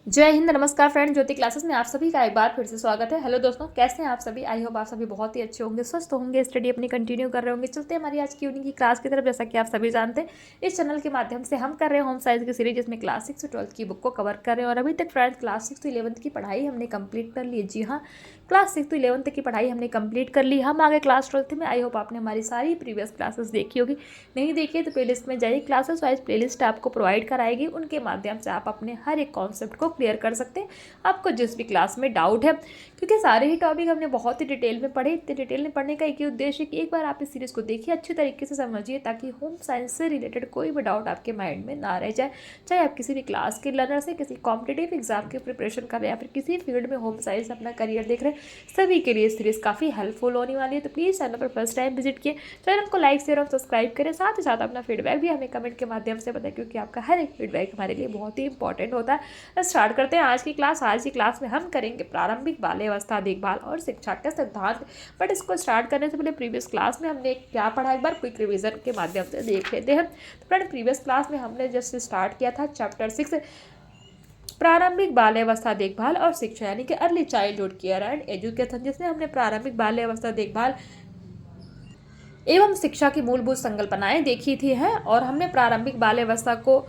जय हिंद, नमस्कार फ्रेंड। ज्योति क्लासेस में आप सभी का एक बार फिर से स्वागत है। हेलो दोस्तों, कैसे हैं आप सभी? आई होप आप सभी बहुत ही अच्छे होंगे, स्वस्थ होंगे, स्टडी अपनी कंटिन्यू कर रहे होंगे। चलते हैं हमारी आज की इवनिंग की क्लास की तरफ। जैसा कि आप सभी जानते हैं, इस चैनल के माध्यम से हम कर रहे हैं होम साइंस की सीरीज, जिसमें क्लास 6 से 12 की बुक को कवर कर रहे हैं। और अभी तक फ्रेंड्स क्लास 6 से 11 की पढ़ाई हमने कंप्लीट कर ली। जी हाँ, क्लास 6 से 11 की पढ़ाई हमने कंप्लीट कर ली। हम आगे क्लास 12 में। आई होप आपने हमारी सारी प्रीवियस क्लासेस देखी होगी। नहीं देखी तो प्लेलिस्ट में जाइए, क्लासेस वाइज प्लेलिस्ट आपको प्रोवाइड कराएगी। उनके माध्यम से आप अपने हर एक कॉन्सेप्ट को क्लियर कर सकते हैं, आपको जिस भी क्लास में डाउट है। क्योंकि सारे ही टॉपिक हमने बहुत ही डिटेल में पढ़े। इतने डिटेल में पढ़ने का एक ही उद्देश्य है कि एक बार आप इस सीरीज़ को देखिए, अच्छे तरीके से समझिए, ताकि होम साइंस से रिलेटेड कोई भी डाउट आपके माइंड में ना रह जाए। चाहे आप किसी भी क्लास के लर्नर से, किसी कॉम्पिटेटिव एग्जाम की प्रिपरेशन कर रहे हैं, या फिर किसी फील्ड में होम साइंस अपना करियर देख रहे हैं, सभी के लिए सीरीज़ काफ़ी हेल्पफुल होने वाली है। तो प्लीज़ चैनल पर फर्स्ट टाइम विजिट किए, चैनल को लाइक शेयर और सब्सक्राइब करें। साथ ही साथ अपना फीडबैक भी हमें कमेंट के माध्यम से बताएं, क्योंकि आपका हर एक फीडबैक हमारे लिए बहुत ही इंपॉर्टेंट होता है। स्टार्ट करते हैं आज की क्लास। आज की क्लास में हम करेंगे प्रारंभिक बाल्यावस्था देखभाल और शिक्षा के सिद्धांत। बट इसको स्टार्ट करने से पहले प्रीवियस क्लास में हमने क्या पढ़ा, एक बार क्विक रिवीजन के माध्यम से देख लेते हैं। तो फ्रेंड, प्रीवियस क्लास में हमने जस्ट स्टार्ट किया था चैप्टर 6, प्रारंभिक बाल्यावस्था देखभाल और शिक्षा, यानी कि early childhood care and education, जिसमें हमने प्रारंभिक बाल्यावस्था देखभाल एवं शिक्षा की मूलभूत संकल्पनाएं देखी थी है। और हमने प्रारंभिक बाल्यावस्था को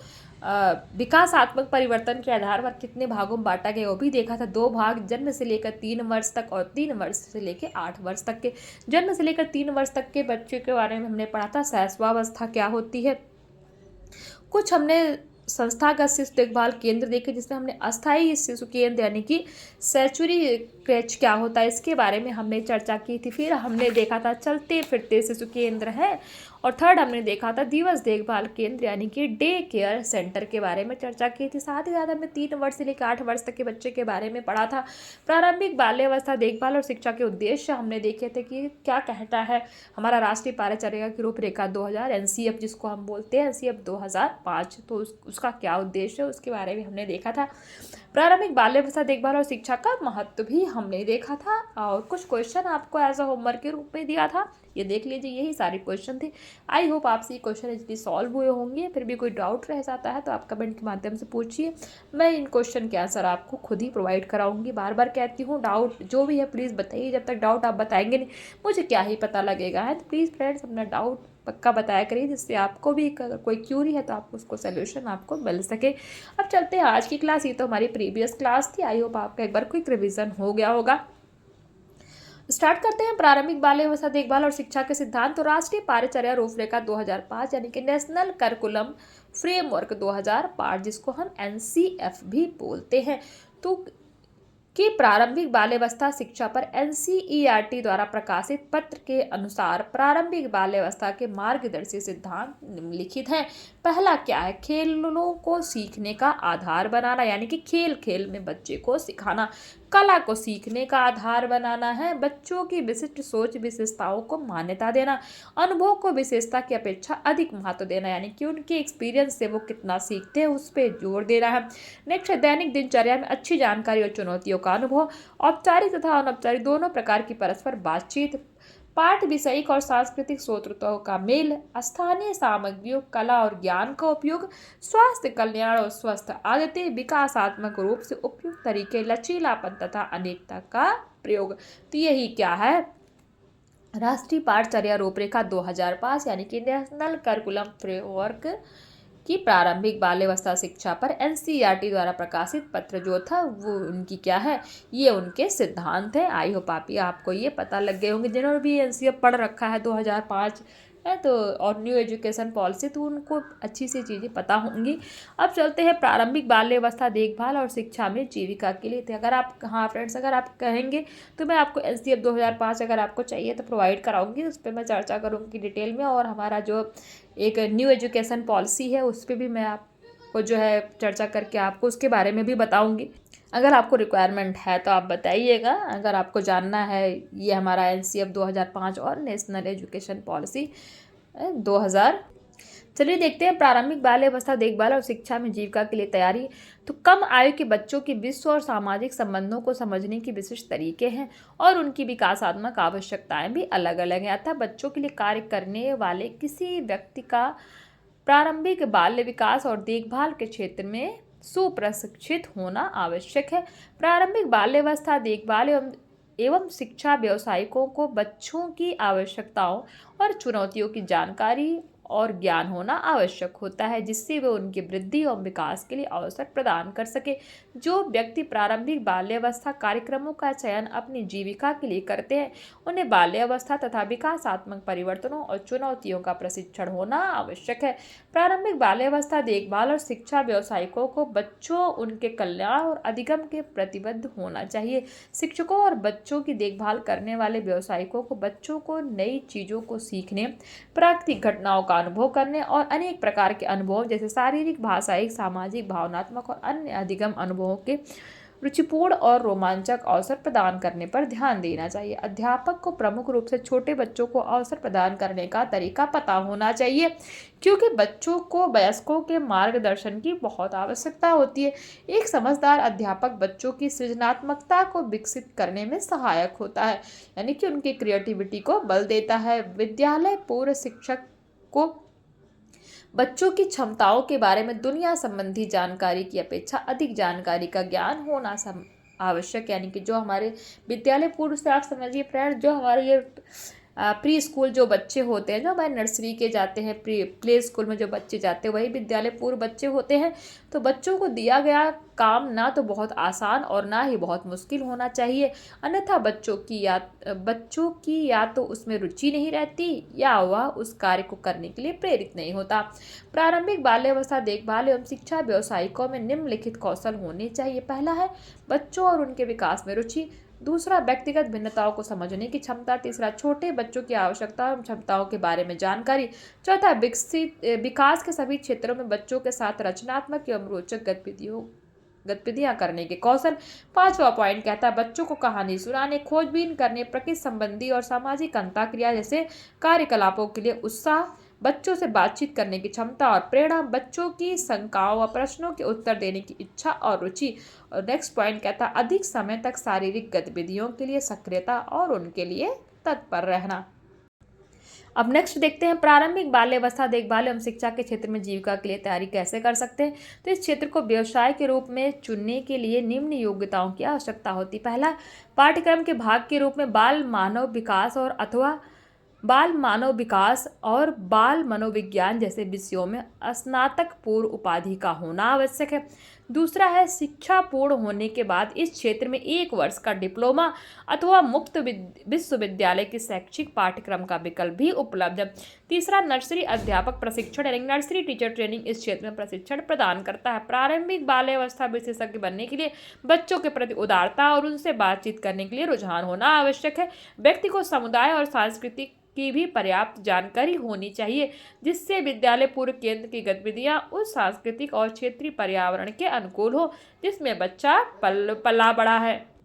विकासात्मक परिवर्तन के आधार पर कितने भागों में बांटा गया वो भी देखा था। 2 भाग, जन्म से लेकर 3 वर्ष तक और 3 वर्ष से लेकर 8 वर्ष तक के। जन्म से लेकर 3 वर्ष तक के बच्चे के बारे में हमने पढ़ा था शैशवावस्था क्या होती है। कुछ हमने संस्थागत शिशु देखभाल केंद्र देखे, जिसमें हमने अस्थायी शिशु केंद्र यानी कि सेंचुरी क्रेच क्या होता है, इसके बारे में हमने चर्चा की थी। फिर हमने देखा था चलते फिरते शिशु केंद्र है। और थर्ड हमने देखा था दिवस देखभाल केंद्र यानी कि डे केयर सेंटर के बारे में चर्चा की थी। साथ ही साथ हमने 3 वर्ष से लेकर 8 वर्ष तक के बच्चे के बारे में पढ़ा था। प्रारंभिक बाल्यावस्था देखभाल और शिक्षा के उद्देश्य हमने देखे थे कि क्या कहता है हमारा राष्ट्रीय कार्यचर्या की रूपरेखा 2000 एनसीएफ, जिसको हम बोलते हैं एनसीएफ 2005, तो उसका क्या उद्देश्य है उसके बारे में हमने देखा था। प्रारंभिक बाल्यावस्था देखभाल और शिक्षा का महत्व भी हमने देखा था। और कुछ क्वेश्चन आपको एज अ होमवर्क के रूप में दिया था, ये देख लीजिए। यही सारे क्वेश्चन थे। आई होप आपसे ये क्वेश्चन इजली सॉल्व हुए होंगे। फिर भी कोई डाउट रह जाता है तो आप कमेंट के माध्यम से पूछिए, मैं इन क्वेश्चन के आंसर आपको खुद ही प्रोवाइड कराऊंगी। बार बार कहती हूँ, डाउट जो भी है प्लीज़ बताइए। जब तक डाउट आप बताएंगे नहीं, मुझे क्या ही पता लगेगा है। तो प्लीज़ फ्रेंड्स, अपना डाउट पक्का बताया करिए, जिससे आपको भी अगर कोई क्यूरी है तो आपको उसको सोल्यूशन आपको मिल सके। अब चलते हैं आज की क्लास। ये तो हमारी प्रीवियस क्लास थी। आई होप आपका एक बार क्विक रिवीजन हो गया होगा। स्टार्ट करते हैं प्रारंभिक बाल्यावस्था देखभाल और शिक्षा के सिद्धांत। तो राष्ट्रीय कार्यचर्या रूपरेखा 2005 यानी कि नेशनल करिकुलम फ्रेमवर्क 2005, जिसको हम एनसीएफ भी बोलते हैं, तो कि प्रारंभिक बाल्यावस्था शिक्षा पर एनसीईआरटी द्वारा प्रकाशित पत्र के अनुसार प्रारंभिक बाल्यावस्था के मार्गदर्शी सिद्धांत निम्नलिखित हैं। पहला क्या है, खेलों को सीखने का आधार बनाना, यानी कि खेल खेल में बच्चे को सिखाना। कला को सीखने का आधार बनाना है। बच्चों की विशिष्ट सोच विशेषताओं को मान्यता देना। अनुभव को विशेषता की अपेक्षा अधिक महत्व देना, यानी कि उनके एक्सपीरियंस से वो कितना सीखते हैं उस पर जोर दे रहा है। नेक्स्ट है दैनिक दिनचर्या में अच्छी जानकारी और चुनौतियों का अनुभव। औपचारिक तथा अनौपचारिक दोनों प्रकार की परस्पर बातचीत। पाठ विषयिक और सांस्कृतिक स्रोतों का मेल। स्थानीय सामग्रियों, कला और ज्ञान का उपयोग। स्वास्थ्य कल्याण और स्वस्थ आदतें। विकासात्मक रूप से उपयुक्त तरीके, लचीलापन तथा अनेकता का प्रयोग। तो यही क्या है, राष्ट्रीय पाठचर्या रूपरेखा 2005 यानी कि नेशनल करिकुलम फ्रेमवर्क की प्रारंभिक बाल्यावस्था शिक्षा पर एनसीईआरटी द्वारा प्रकाशित पत्र जो था वो उनकी क्या है, ये उनके सिद्धांत है। आई होप आपको ये पता लग गए होंगे, जिन्होंने भी एनसीईआरटी पढ़ रखा है 2005 है तो, और न्यू एजुकेशन पॉलिसी, तो उनको अच्छी सी चीज़ें पता होंगी। अब चलते हैं प्रारंभिक बाल्यावस्था देखभाल और शिक्षा में जीविका के लिए। तो अगर आप, हाँ फ्रेंड्स, अगर आप कहेंगे तो मैं आपको एनसीईआरटी 2005 अगर आपको चाहिए तो प्रोवाइड कराऊंगी, उस पर मैं चर्चा करूँगी डिटेल में। और हमारा जो एक न्यू एजुकेशन पॉलिसी है उस पर भी मैं आपको जो है चर्चा करके आपको उसके बारे में भी बताऊंगी। अगर आपको रिक्वायरमेंट है तो आप बताइएगा, अगर आपको जानना है। ये हमारा एनसीएफ 2005 और नेशनल एजुकेशन पॉलिसी 2000। चलिए देखते हैं प्रारंभिक बाल्यावस्था देखभाल और शिक्षा में जीविका के लिए तैयारी। तो कम आयु के बच्चों की विश्व और सामाजिक संबंधों को समझने की विशिष्ट तरीके हैं, और उनकी विकासात्मक आवश्यकताएं भी अलग अलग हैं। अतः बच्चों के लिए कार्य करने वाले किसी व्यक्ति का प्रारंभिक बाल्य विकास और देखभाल के क्षेत्र में सुप्रशिक्षित होना आवश्यक है। प्रारंभिक बाल्यावस्था देखभाल एवं शिक्षा व्यावसायिकों को बच्चों की आवश्यकताओं और चुनौतियों की जानकारी और ज्ञान होना आवश्यक होता है, जिससे वे उनकी वृद्धि और विकास के लिए अवसर प्रदान कर सके। जो व्यक्ति प्रारंभिक बाल्यावस्था कार्यक्रमों का चयन अपनी जीविका के लिए करते हैं, उन्हें बाल्यावस्था तथा विकासात्मक परिवर्तनों और चुनौतियों का प्रशिक्षण होना आवश्यक है। प्रारंभिक बाल्यावस्था देखभाल और शिक्षा व्यावसायिकों को बच्चों, उनके कल्याण और अधिगम के प्रतिबद्ध होना चाहिए। शिक्षकों और बच्चों की देखभाल करने वाले व्यावसायिकों को बच्चों को नई चीज़ों को सीखने, प्राकृतिक घटनाओं का अनुभव करने और अनेक प्रकार के अनुभवों जैसे शारीरिक, भाषाई, सामाजिक, भावनात्मक और अन्य अधिगम अनुभवों के रुचिपूर्ण और रोमांचक अवसर प्रदान करने पर ध्यान देना चाहिए। अध्यापक को प्रमुख रूप से छोटे बच्चों को अवसर प्रदान करने का तरीका पता होना चाहिए, क्योंकि बच्चों को वयस्कों के मार्गदर्शन की बहुत आवश्यकता होती है। एक समझदार अध्यापक बच्चों की सृजनात्मकता को विकसित करने में सहायक होता है, यानी कि उनकी क्रिएटिविटी को बल देता है। विद्यालय पूर्व शिक्षक को बच्चों की क्षमताओं के बारे में दुनिया संबंधी जानकारी की अपेक्षा अधिक जानकारी का ज्ञान होना आवश्यक, यानी कि जो हमारे विद्यालय पूर्व से आप समझिए फ्रेंड, जो हमारे ये प्री स्कूल जो बच्चे होते हैं, जो हमारे नर्सरी के जाते हैं, प्ले स्कूल में जो बच्चे जाते हैं, वही विद्यालय पूर्व बच्चे होते हैं। तो बच्चों को दिया गया काम ना तो बहुत आसान और ना ही बहुत मुश्किल होना चाहिए, अन्यथा बच्चों की या तो उसमें रुचि नहीं रहती या वह उस कार्य को करने के लिए प्रेरित नहीं होता। प्रारंभिक बाल्यावस्था देखभाल एवं शिक्षा व्यावसायिकों में निम्नलिखित कौशल होने चाहिए। पहला है बच्चों और उनके विकास में रुचि। दूसरा, व्यक्तिगत भिन्नताओं को समझने की क्षमता। तीसरा, छोटे बच्चों की आवश्यकताओं एवं क्षमताओं के बारे में जानकारी। चौथा, विकास के सभी क्षेत्रों में बच्चों के साथ रचनात्मक एवं रोचक गतिविधियां करने के कौशल। पांचवा पॉइंट कहता है बच्चों को कहानी सुनाने, खोजबीन करने, प्रकृति संबंधी और सामाजिक अंतःक्रिया जैसे कार्यकलापों के लिए उत्साह। बच्चों से बातचीत करने की क्षमता और प्रेरणा। बच्चों की शंकाओं व प्रश्नों के उत्तर देने की इच्छा और रुचि। और नेक्स्ट पॉइंट कहता है अधिक समय तक शारीरिक गतिविधियों के लिए सक्रियता और उनके लिए तत्पर रहना। अब नेक्स्ट देखते हैं प्रारंभिक बाल्यावस्था देखभाल एवं शिक्षा के क्षेत्र में जीविका के लिए तैयारी कैसे कर सकते हैं। तो इस क्षेत्र को व्यवसाय के रूप में चुनने के लिए निम्न योग्यताओं की आवश्यकता होती है। पहला, पाठ्यक्रम के भाग के रूप में बाल मानव विकास और बाल मनोविज्ञान जैसे विषयों में स्नातक पूर्व उपाधि का होना आवश्यक है। दूसरा है शिक्षा पूर्ण होने के बाद इस क्षेत्र में 1 वर्ष का डिप्लोमा अथवा मुक्त विश्वविद्यालय के शैक्षिक पाठ्यक्रम का विकल्प भी उपलब्ध है। तीसरा, नर्सरी अध्यापक प्रशिक्षण यानी नर्सरी टीचर ट्रेनिंग इस क्षेत्र में प्रशिक्षण प्रदान करता है। प्रारंभिक बाल्यावस्था विशेषज्ञ बनने के लिए बच्चों के प्रति उदारता और उनसे बातचीत करने के लिए रुझान होना आवश्यक है। व्यक्ति को समुदाय और सांस्कृतिक की भी पर्याप्त जानकारी होनी चाहिए, जिससे विद्यालय पूर्व केंद्र की गतिविधियां उस सांस्कृतिक और क्षेत्रीय पर्यावरण के अनुकूल हो जिसमें बच्चा पला बड़ा है।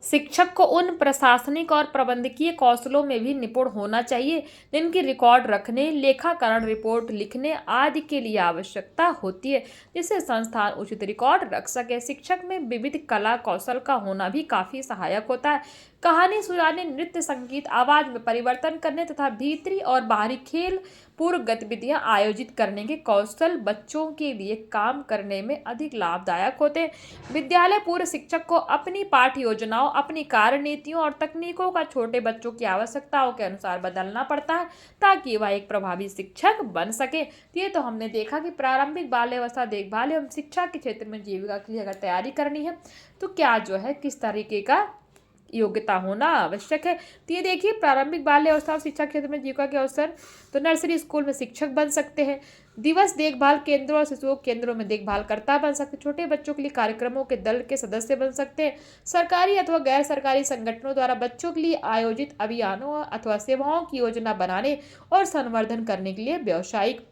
शिक्षक को उन प्रशासनिक और प्रबंधकीय कौशलों में भी निपुण होना चाहिए जिनकी रिकॉर्ड रखने, लेखाकरण, रिपोर्ट लिखने आदि के लिए आवश्यकता होती है, जिससे संस्थान उचित रिकॉर्ड रख सके। शिक्षक में विविध कला कौशल का होना भी काफी सहायक होता है। कहानी सुनाने, नृत्य, संगीत, आवाज में परिवर्तन करने तथा भीतरी और बाहरी खेल पूर्व गतिविधियां आयोजित करने के कौशल बच्चों के लिए काम करने में अधिक लाभदायक होते हैं। विद्यालय पूर्व शिक्षक को अपनी पाठ्य योजनाओं, अपनी कार्य नीतियों और तकनीकों का छोटे बच्चों की आवश्यकताओं के अनुसार बदलना पड़ता है ताकि वह एक प्रभावी शिक्षक बन सके। ये तो हमने देखा कि प्रारंभिक बाल्यावस्था देखभाल एवं शिक्षा के क्षेत्र में जीविका की अगर तैयारी करनी है तो क्या जो है किस तरीके का योग्यता होना आवश्यक है। तो ये देखिए प्रारंभिक बाल्यावस्था और शिक्षा क्षेत्र में जीविका के अवसर, तो नर्सरी स्कूल में शिक्षक बन सकते हैं, दिवस देखभाल केंद्रों और शिशु केंद्रों में देखभालकर्ता बन सकते हैं, छोटे बच्चों के लिए कार्यक्रमों के दल के सदस्य बन सकते हैं, सरकारी अथवा गैर सरकारी संगठनों द्वारा बच्चों के लिए आयोजित अभियानों अथवा सेवाओं की योजना बनाने और संवर्धन करने के लिए व्यावसायिक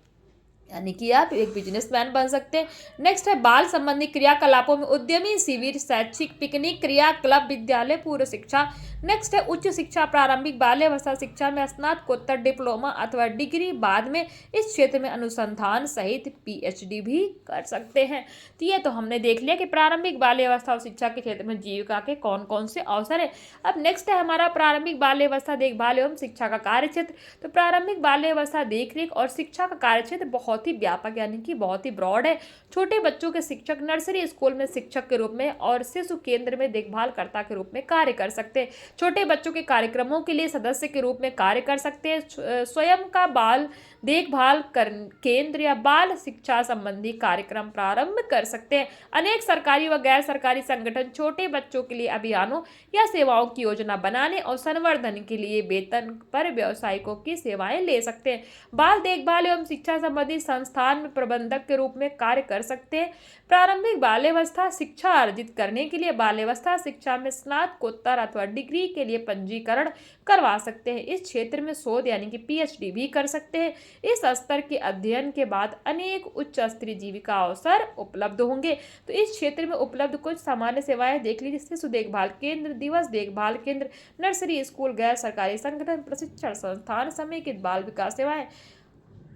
यानी कि आप एक बिजनेसमैन बन सकते हैं। नेक्स्ट है बाल संबंधी क्रियाकलापों में उद्यमी शिविर, शैक्षिक पिकनिक, क्रिया क्लब, विद्यालय पूर्व शिक्षा। नेक्स्ट है उच्च शिक्षा, प्रारंभिक बाल्यावस्था शिक्षा में स्नातकोत्तर, डिप्लोमा अथवा डिग्री, बाद में इस क्षेत्र में अनुसंधान सहित PhD भी कर सकते हैं। तो ये तो हमने देख लिया कि प्रारंभिक बाल्यावस्था और शिक्षा के क्षेत्र में जीविका के कौन कौन से अवसर है। अब नेक्स्ट है हमारा प्रारंभिक बाल्यावस्था देखभाल एवं शिक्षा का कार्यक्षेत्र। तो प्रारंभिक बाल्यावस्था देखरेख और शिक्षा का कार्यक्षेत्र बहुत बहुत ही व्यापक यानी कि बहुत ही ब्रॉड है। छोटे बच्चों के शिक्षक नर्सरी स्कूल में शिक्षक के रूप में और शिशु केंद्र में देखभालकर्ता के रूप में कार्य कर सकते हैं। छोटे बच्चों के कार्यक्रमों के लिए सदस्य के रूप में कार्य कर सकते हैं। स्वयं का बाल देखभाल केंद्र या बाल शिक्षा संबंधी कार्यक्रम प्रारंभ कर सकते हैं। अनेक सरकारी व गैर सरकारी संगठन छोटे बच्चों के लिए अभियानों या सेवाओं की योजना बनाने और संवर्धन के लिए वेतन पर व्यावसायिकों की सेवाएं ले सकते हैं। बाल देखभाल एवं शिक्षा संबंधी संस्थान में प्रबंधक के रूप में कार्य कर सकते हैं। प्रारंभिक बाल्यावस्था शिक्षा अर्जित करने के लिए बाल्यावस्था शिक्षा में स्नातकोत्तर अथवा डिग्री के लिए पंजीकरण करवा सकते हैं। इस क्षेत्र में शोध यानी कि PhD भी कर सकते हैं। इस स्तर के अध्ययन के बाद अनेक उच्च स्तरीय जीविका अवसर उपलब्ध होंगे। तो इस क्षेत्र में उपलब्ध कुछ सामान्य सेवाएं देख लीजिए। शिशु देखभाल केंद्र, दिवस देखभाल केंद्र, नर्सरी स्कूल, गैर सरकारी संगठन, प्रशिक्षण संस्थान, समेकित बाल विकास सेवाएं,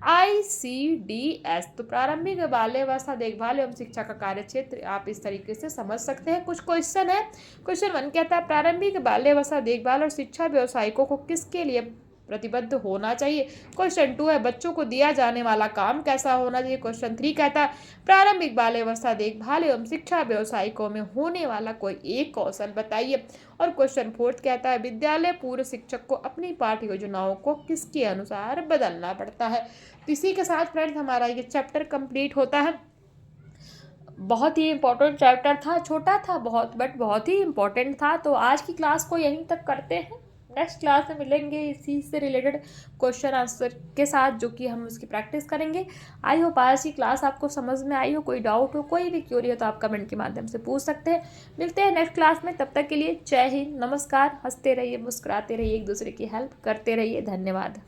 ICDS। तो प्रारंभिक बाल्यावस्था देखभाल एवं शिक्षा का कार्य क्षेत्र आप इस तरीके से समझ सकते हैं। कुछ क्वेश्चन है। क्वेश्चन 1 कहता है प्रारंभिक बाल्यावस्था देखभाल और शिक्षा व्यवसायिकों को किसके लिए प्रतिबद्ध होना चाहिए। क्वेश्चन 2 है बच्चों को दिया जाने वाला काम कैसा होना चाहिए। क्वेश्चन 3 कहता है प्रारंभिक बाल्यावस्था देखभाल एवं शिक्षा व्यवसायिकों में होने वाला कोई एक कौशल बताइए। और क्वेश्चन 4 कहता है विद्यालय पूर्व शिक्षक को अपनी पाठ्य योजनाओं को किसके अनुसार बदलना पड़ता है। तो इसी के साथ फ्रेंड्स हमारा ये चैप्टर कंप्लीट होता है। बहुत ही इंपॉर्टेंट चैप्टर था, छोटा था बहुत बट बहुत ही इंपॉर्टेंट था। तो आज की क्लास को यहीं तक करते हैं। नेक्स्ट क्लास में मिलेंगे इसी से रिलेटेड क्वेश्चन आंसर के साथ, जो कि हम उसकी प्रैक्टिस करेंगे। आई होप आज की क्लास आपको समझ में आई हो। कोई डाउट हो, कोई भी क्वेरी हो तो आप कमेंट के माध्यम से पूछ सकते हैं। मिलते हैं नेक्स्ट क्लास में, तब तक के लिए जय हिंद, नमस्कार। हंसते रहिए, मुस्कुराते रहिए, एक दूसरे की हेल्प करते रहिए। धन्यवाद।